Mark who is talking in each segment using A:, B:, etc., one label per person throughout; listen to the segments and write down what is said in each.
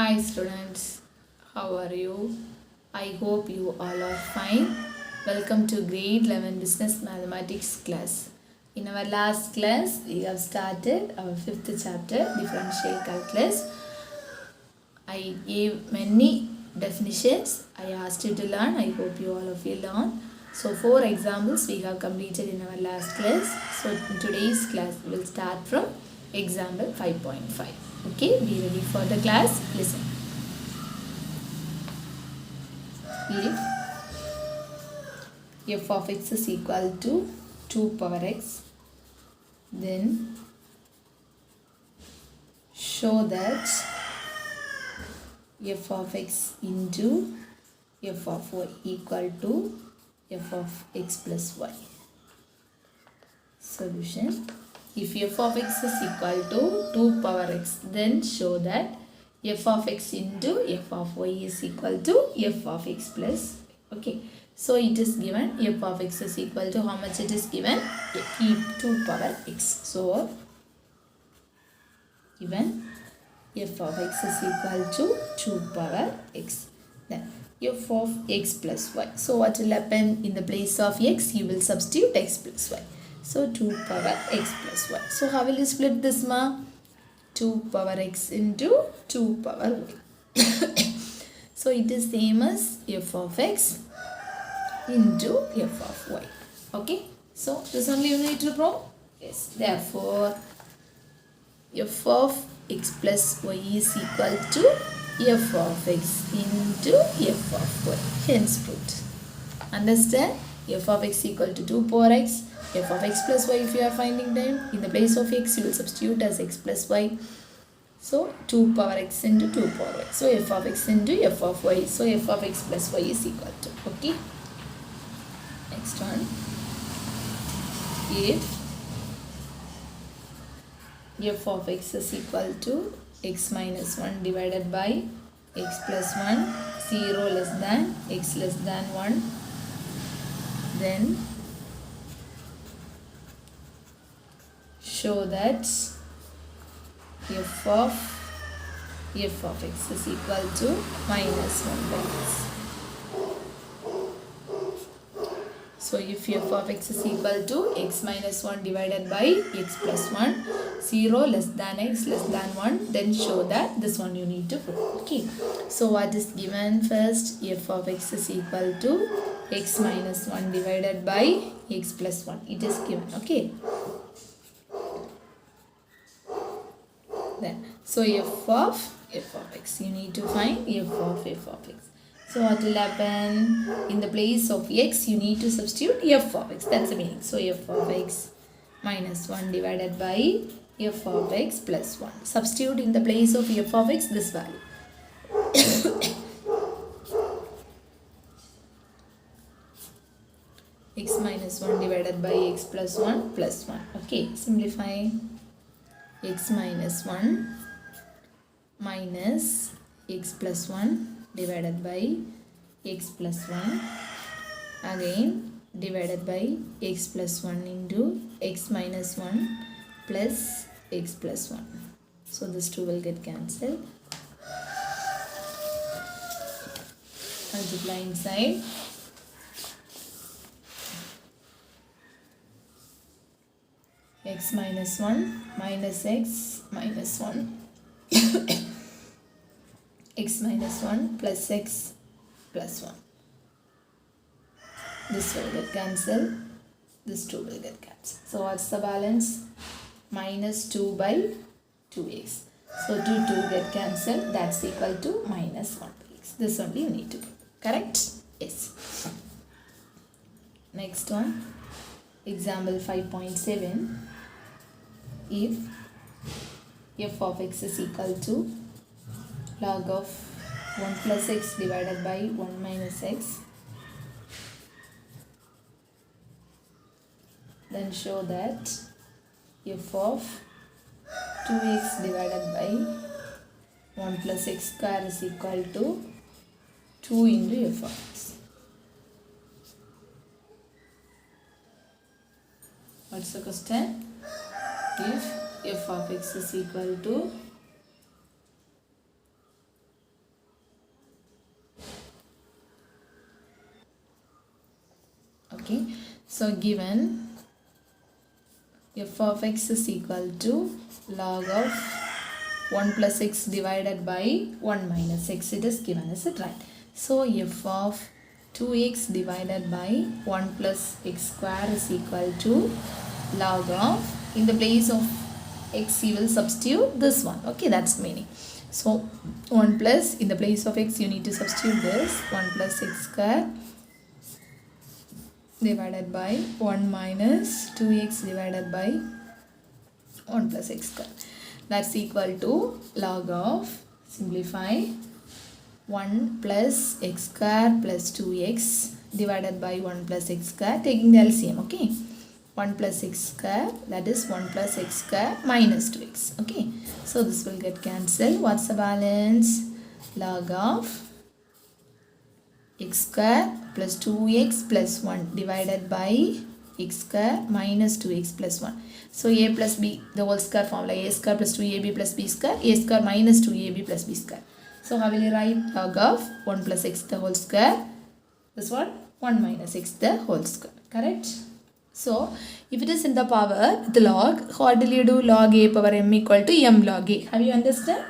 A: Hi students, how are you? I hope you all are fine. Welcome to grade 11 business mathematics class. In our last class, we have started our fifth chapter, differential calculus. I gave many definitions. I asked you to learn. I hope you all of you learn. So 4 examples we have completed in our last class. So in today's class we will start from example 5.5. Okay, be ready for the class. Listen. If f of x is equal to 2 power x, then show that f of x into f of y equal to f of x plus y. Solution. If f of x is equal to 2 power x, then show that f of x into f of y is equal to f of x plus y. Okay. So it is given f of x is equal to how much it is given? 2 power x. So given f of x is equal to 2 power x. Then f of x plus y. So what will happen? In the place of x, you will substitute x plus y. So 2 power x plus y. So how will you split this ma? 2 power x into 2 power y. So it is same as f of x into f of y. Okay. So this only you need to prove. Yes. Therefore, f of x plus y is equal to f of x into f of y. Hence proved. Understand? F of x equal to 2 power x. F of x plus y, if you are finding time, in the place of x you will substitute as x plus y. So 2 power x into 2 power y. So f of x into f of y. So f of x plus y is equal to. Okay. Next one. If f of x is equal to x minus 1 divided by x plus 1, 0 less than x less than 1, then show that f of x is equal to minus 1 by x. So if f of x is equal to x minus 1 divided by x plus 1, 0 less than x less than 1, then show that this one you need to prove. Okay. So what is given first? F of x is equal to x minus 1 divided by x plus 1. It is given. Okay. Then so f of x, you need to find f of x. So what will happen? In the place of x, you need to substitute f of x. That's the meaning. So f of x minus 1 divided by f of x plus 1. Substitute in the place of f of x this value. X minus 1 divided by x plus 1 plus 1. Okay, simplify. X minus 1 minus x plus 1 divided by x plus 1, again divided by x plus 1 into x minus 1 plus x plus 1. So this 2 will get cancelled. Multiply inside. X minus 1 minus x minus 1 x minus 1 plus x plus 1. This will get cancelled. This 2 will get cancelled. So what's the balance? Minus 2 by 2x. So 2 get cancelled. That's equal to minus 1 by x. This only you need to prove. Correct? Yes. Next one. Example 5.7. If f of x is equal to log of 1 plus x divided by 1 minus x, then show that f of 2x divided by 1 plus x square is equal to 2 into f of x. What's the question? If f of x is equal to Okay, so given f of x is equal to log of 1 plus x divided by 1 minus x, it is given, is it right? So f of 2x divided by 1 plus x square is equal to log of, in the place of x you will substitute this one. Okay, that's meaning. So 1 plus, in the place of x you need to substitute this 1 plus x square divided by 1 minus 2x divided by 1 plus x square. That's equal to log of, simplify, 1 plus x square plus 2x divided by 1 plus x square, taking the LCM. Okay, 1 plus x square, that is 1 plus x square minus 2x. Okay, so this will get cancelled. What's the balance? Log of x square plus 2x plus 1 divided by x square minus 2x plus 1. So a plus b, the whole square formula, a square plus 2ab plus b square, a square minus 2ab plus b square. So how will you write? Log of 1 plus x the whole square, this one 1 minus x the whole square, correct? So if it is in the power, the log, what will you do? Log a power m equal to m log a. Have you understand?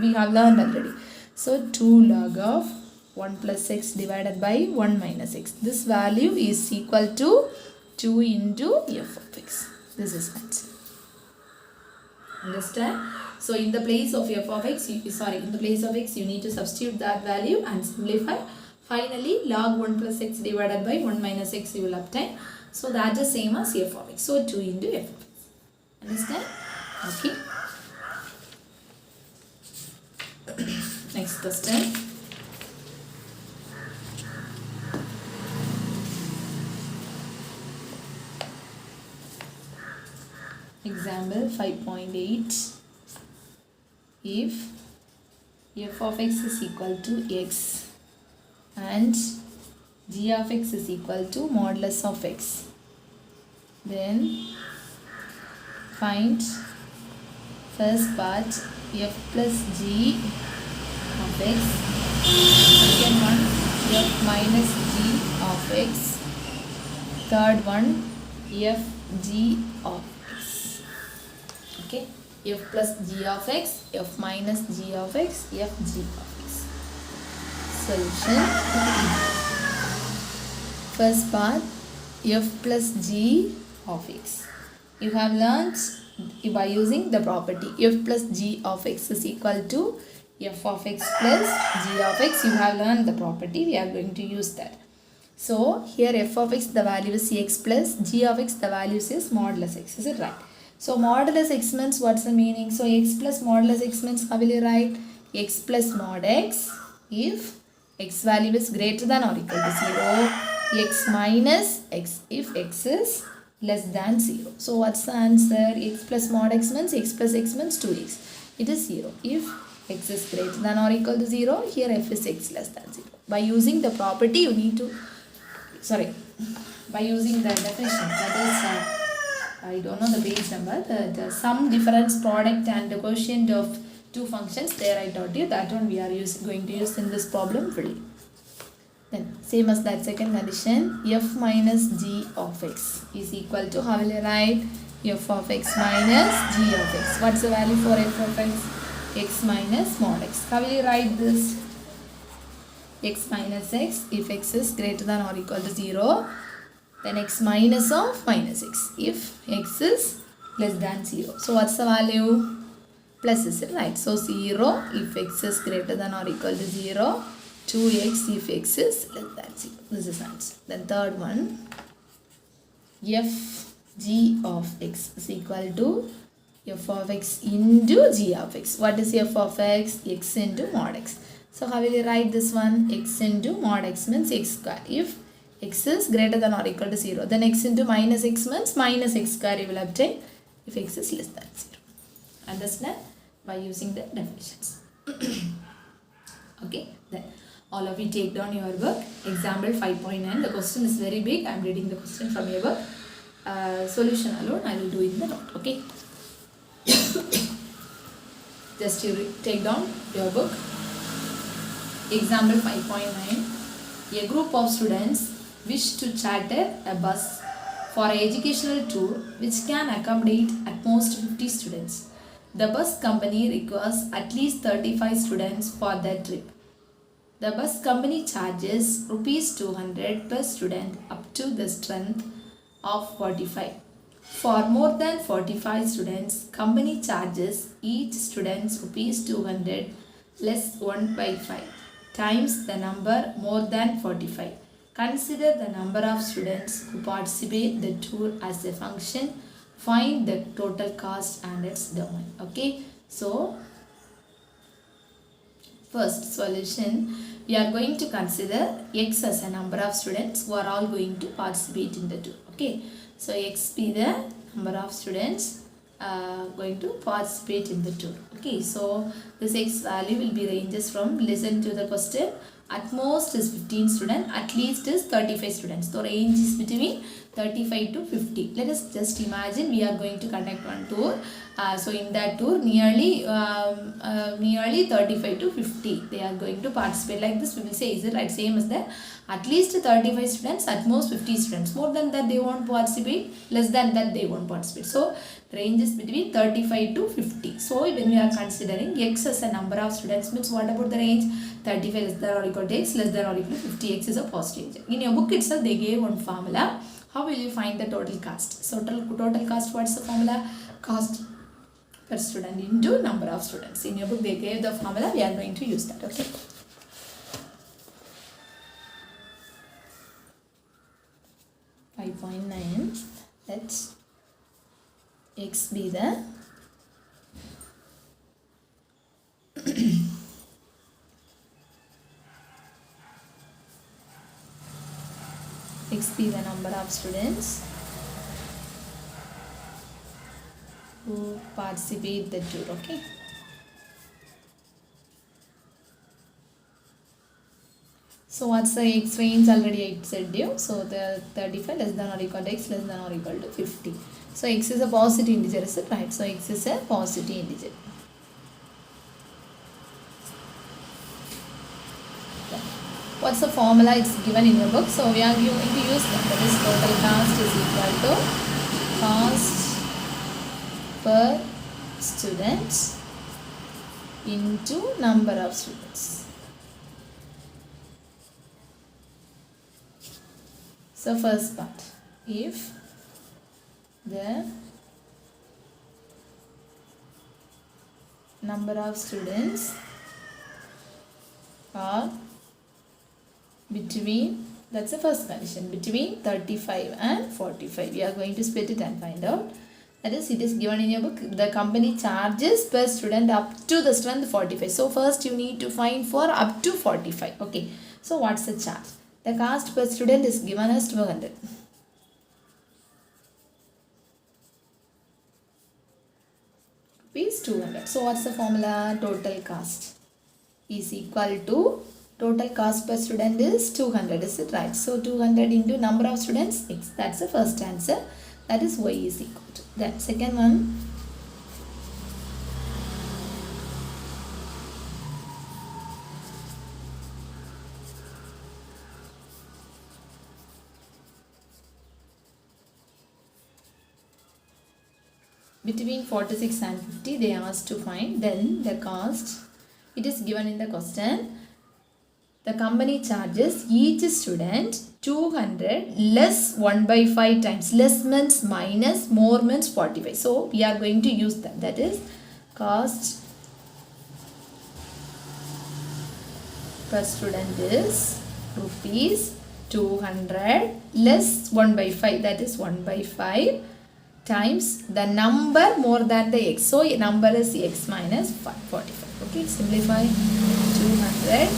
A: We have learned already. So 2 log of 1 plus x divided by 1 minus x. This value is equal to 2 into f of x. This is answer. Understand? So in the place of f of x, in the place of x you need to substitute that value and simplify. Finally log 1 plus x divided by 1 minus x you will obtain. So that is same as f of x. So 2 into f of x. Understand? Okay. Next question. Example 5.8. If f of x is equal to x and g of x is equal to modulus of x, then find first part f plus g of x, second one f minus g of x, third one f g of x. Okay, f plus g of x, f minus g of x, f g of x. Solution. First part, f plus g of x. You have learnt by using the property f plus g of x is equal to f of x plus g of x. You have learned the property. We are going to use that. So here f of x the value is x plus g of x the value is modulus x. Is it right? So modulus x means what's the meaning? So x plus modulus x means how will you write? X plus mod x if x value is greater than or equal to 0. X minus x if x is less than 0. So what's the answer? X plus mod x means x plus x means 2x. It is 0. If x is greater than or equal to 0, here f is x less than 0. By using the property you need to, by using the definition, that is I don't know the page number, the sum, difference, product and the quotient of two functions, there I taught you. That one we are going to use in this problem fully. Then same as that second condition, f minus g of x is equal to, how will you write? F of x minus g of x. What's the value for f of x? X minus mod x. How will you write this? X minus x if x is greater than or equal to 0. Then x minus of minus x if x is less than 0. So what's the value? Plus, is it right? So 0 if x is greater than or equal to 0. 2x if x is less than 0. This is answer. Then third one, f g of x is equal to f of x into g of x. What is f of x? X into mod x. So how will you write this one? X into mod x means x square. If x is greater than or equal to 0, then x into minus x means minus x square you will obtain if x is less than 0. Understand? By using the definitions. Okay, then all of you take down your book. Example 5.9. The question is very big. I am reading the question from your book. Solution alone I will do in the note. Okay. Just you take down your book. Example 5.9. A group of students wish to charter a bus for an educational tour which can accommodate at most 50 students. The bus company requires at least 35 students for the trip. The bus company charges rupees 200 per student up to the strength of 45. For more than 45 students, company charges each student rupees 200 less 1 by 5 times the number more than 45. Consider the number of students who participate the tour as a function. Find the total cost and its domain. Okay, so first solution, we are going to consider x as a number of students who are all going to participate in the tour. Okay, so x be the number of students going to participate in the tour. Okay, so this x value will be ranges from, listen to the question, at most is 15 students, at least is 35 students. So range is between 35 to 50. Let us just imagine we are going to conduct one tour. So in that tour nearly 35 to 50 they are going to participate. Like this we will say, is it right? Same as that, at least 35 students, at most 50 students. More than that they won't participate, less than that they won't participate. So range is between 35 to 50. So when we are considering x as a number of students, means what about the range? 35 less than or equal to x, less than or equal to 50. X is a positive integer. In your book itself they gave one formula. How will you find the total cost? So total cost, what's the formula? Cost per student into number of students. In your book they gave the formula, we are going to use that. Okay. .9, let x be the x be the number of students who participate the tour. Okay. So what's the x range? Already I said you. So the 35 less than or equal to x, less than or equal to 50. So x is a positive integer, is it right? So x is a positive integer. What's the formula? It's given in your book. So we are going to use that. That is total cost is equal to cost per student into number of students. So first part, if the number of students are between, that's the first condition, between 35 and 45. We are going to split it and find out. That is, it is given in your book, the company charges per student up to the strength 45. So first you need to find for up to 45. Okay, so what's the charge? The cost per student is given as 200. Rupees 200. So what's the formula? Total cost is equal to, total cost per student is 200, is it right? So 200 into number of students, x. That's the first answer. That is y is equal to. Then second one, between 46 and 50 they asked to find. Then the cost, it is given in the question. The company charges each student 200 less 1 by 5 times. Less means minus, more means 45. So we are going to use that. That is cost per student is rupees 200 less 1 by 5. That is 1 by 5 times the number more than the x. So number is x minus 45. Okay, simplify. 200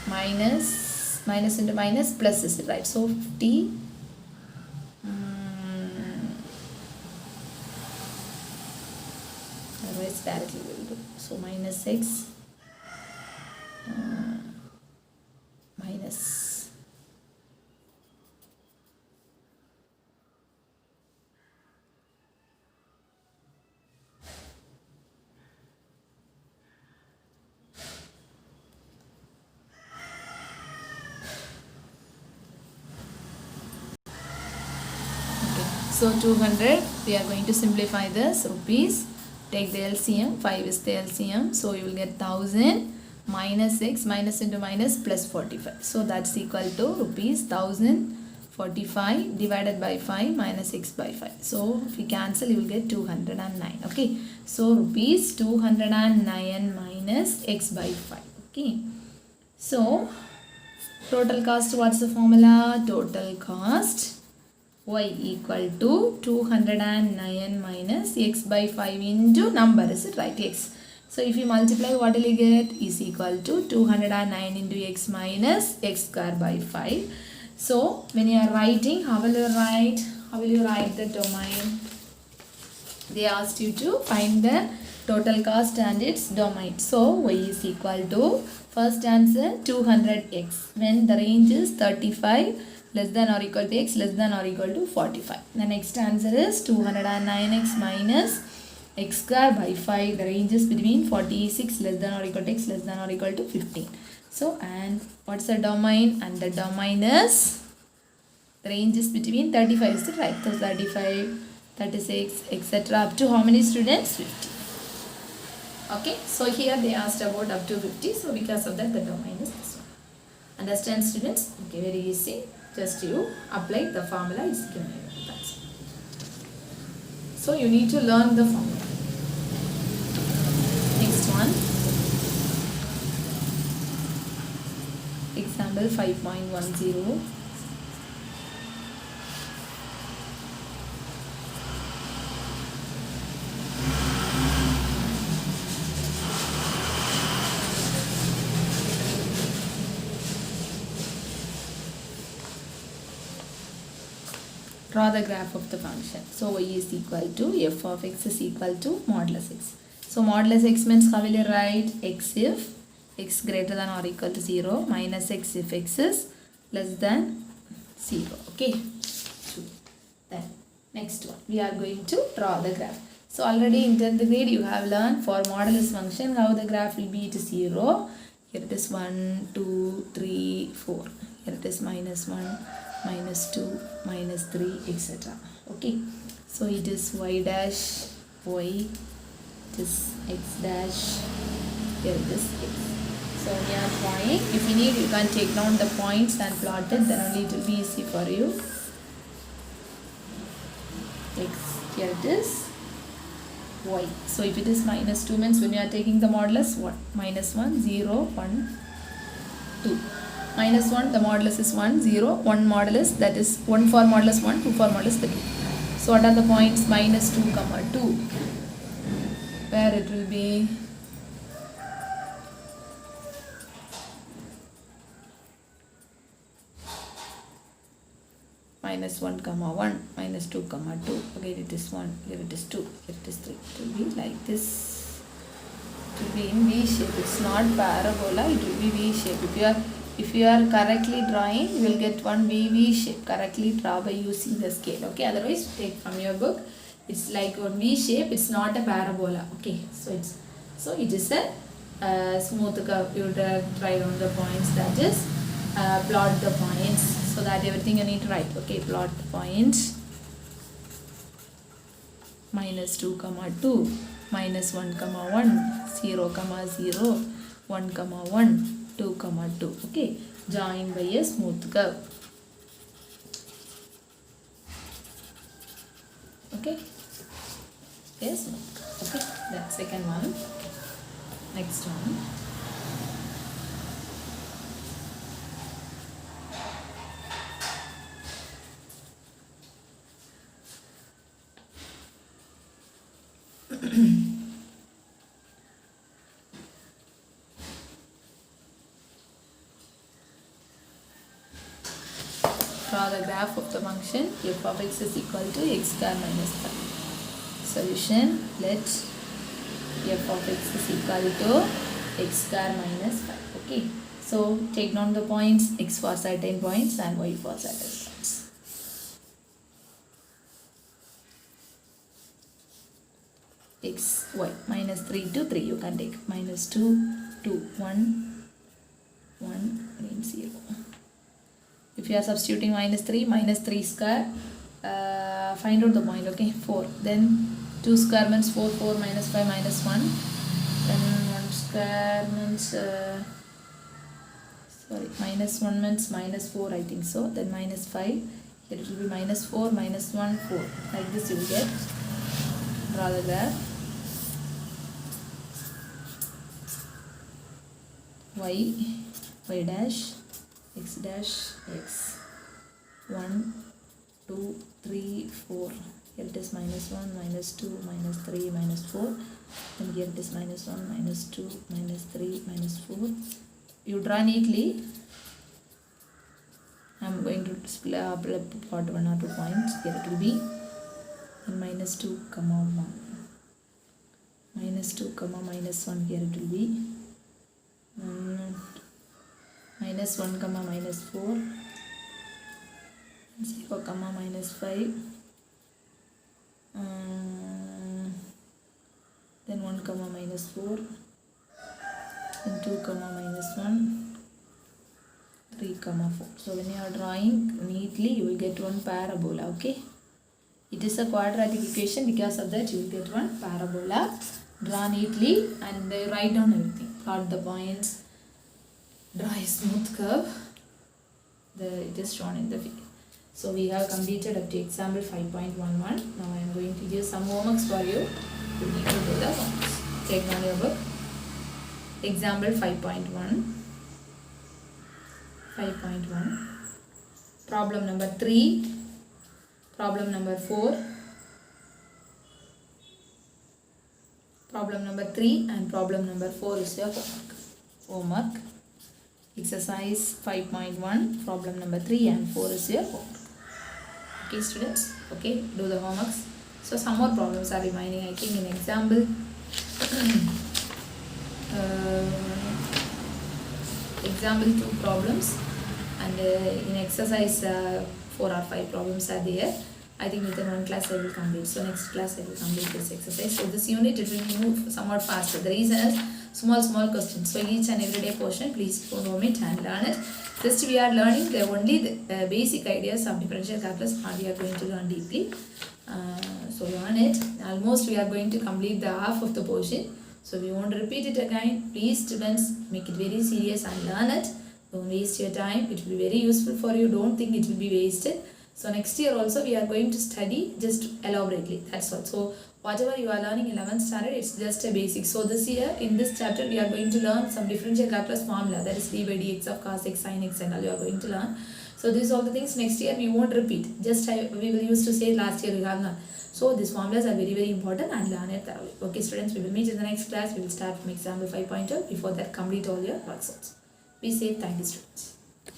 A: minus into minus plus, is it right? So 50 otherwise directly we will do. So minus x minus So 200, we are going to simplify this. Rupees, take the LCM, 5 is the LCM. So you will get 1000 minus x, minus into minus, plus 45. So that's equal to rupees 1045 divided by 5 minus x by 5. So if we cancel, you will get 209. Okay. So rupees 209 minus x by 5. Okay. So total cost, what's the formula? Total cost y equal to 209 minus x by 5 into number, is it right? X. So if you multiply, what will you get? Is equal to 209 into x minus x square by 5. So when you are writing, how will you write? How will you write the domain? They asked you to find the total cost and its domain. So y is equal to, first answer 200x when the range is 35 less than or equal to x less than or equal to 45. The next answer is 209x minus x square by 5. The range is between 46 less than or equal to x less than or equal to 15. So, and what's the domain? And the domain is, the range is between 35, is it right? So 35, 36, etc. Up to how many students? 50. Okay, so here they asked about up to 50. So because of that, the domain is this one. Understand, students? Okay, very easy. Just you apply the formula is given. That's it. So you need to learn the formula. Next one. Example 5.10. Draw the graph of the function. So y is equal to f of x is equal to modulus x. So modulus x means how will you write? X if x greater than or equal to 0 minus x if x is less than 0. Okay. Then next one, we are going to draw the graph. So already in 10th grade you have learned for modulus function how the graph will be. It is 0. Here it is 1, 2, 3, 4. Here it is minus 1. Minus 2, minus 3, etc. Okay. So it is y dash, y, it is x dash, here it is x. So when you are drawing, if you need, you can take down the points and plot it, then only it will be easy for you. X, here it is y. So if it is minus 2 means when you are taking the modulus, what? Minus 1, 0, 1, 2. Minus 1, the modulus is 1, 0, 1 modulus, that is 1 for modulus 1, 2 for modulus 2. So what are the points? Minus 2, 2. Where it will be? Minus 1, 1, minus 2, 2. Again it is 1, here it is 2, here it is 3. It will be like this. It will be in V shape. It's not parabola, it will be V shape. If you are correctly drawing, you will get one V shape. Correctly draw by using the scale. Okay, otherwise take from your book. It's like one V shape. It's not a parabola. Okay, so it is a smooth curve. You try on the points. That is plot the points. So that everything you need to write. Okay, plot the points. Minus 2, 2, minus 1, 1, 0, 0, 1, 1. 2, 2. Okay, join by a smooth curve. Okay, yes, okay. That second one. Next one. Draw the graph of the function f of x is equal to x square minus 5. Solution, let f of x is equal to x square minus 5. Okay, so take down the points, x for certain points and y for certain points. X, y, minus 3 to 3 you can take, minus 2, 2, 1, 1, again 0. If you are substituting minus 3 square, find out the point. Okay, 4. Then 2 square means 4, 4 minus 5 minus 1. Then 1 square means minus 1 means minus 4, I think so. Then minus 5. Here it will be minus 4 minus 1 4. Like this you will get. Draw the graph. Y dash, x dash, x. 1, 2, 3, 4. Here it is minus 1, minus 2, minus 3, minus 4. Then here it is minus 1, minus 2, minus 3, minus 4. You draw neatly. I am going to split up part 1 or 2 points. Here it will be minus 2, comma 1. Minus 2, comma minus 1. Here it will be minus 1, comma minus 4. 0, comma minus 5. Then 1, comma minus 4. Then 2, comma minus 1. 3, comma 4. So when you are drawing neatly, you will get one parabola. Okay. It is a quadratic equation. Because of that, you will get one parabola. Draw neatly and write down everything. Plot the points. Draw a smooth curve. It is shown in the figure. So we have completed up to example 5.11. Now I am going to give some homeworks for you. You need to do the homeworks. Take down your book. Example 5.1. 5.1. Problem number 3. Problem number 4. Problem number 3 and problem number 4 is your homework. Exercise 5.1, problem number 3 and 4 is your homework. Okay students, okay, do the homeworks. So some more problems are remaining, I think, in example. Example 2 problems and in exercise 4 or 5 problems are there. I think within one class I will complete. So next class I will complete this exercise. So this unit it will move somewhat faster. The reason is small questions. So each and every day portion, please follow it and learn it. Just we are learning only the basic ideas of differential calculus. We are going to learn deeply. So learn it. Almost we are going to complete the half of the portion. So we won't repeat it again. Please students, make it very serious and learn it. Don't waste your time. It will be very useful for you. Don't think it will be wasted. So next year also we are going to study just elaborately. That's all. So whatever you are learning in 11th standard, it's just a basic. So this year in this chapter we are going to learn some differential calculus formula. That is d by dx of cos x sin x and all you are going to learn. So these all the things next year we won't repeat. Just we will used to say last year we have learned. So these formulas are very important and learn it thoroughly. Okay students, we will meet in the next class. We will start from example 5.2. Before that, complete all your worksheets. Be safe. Thank you students.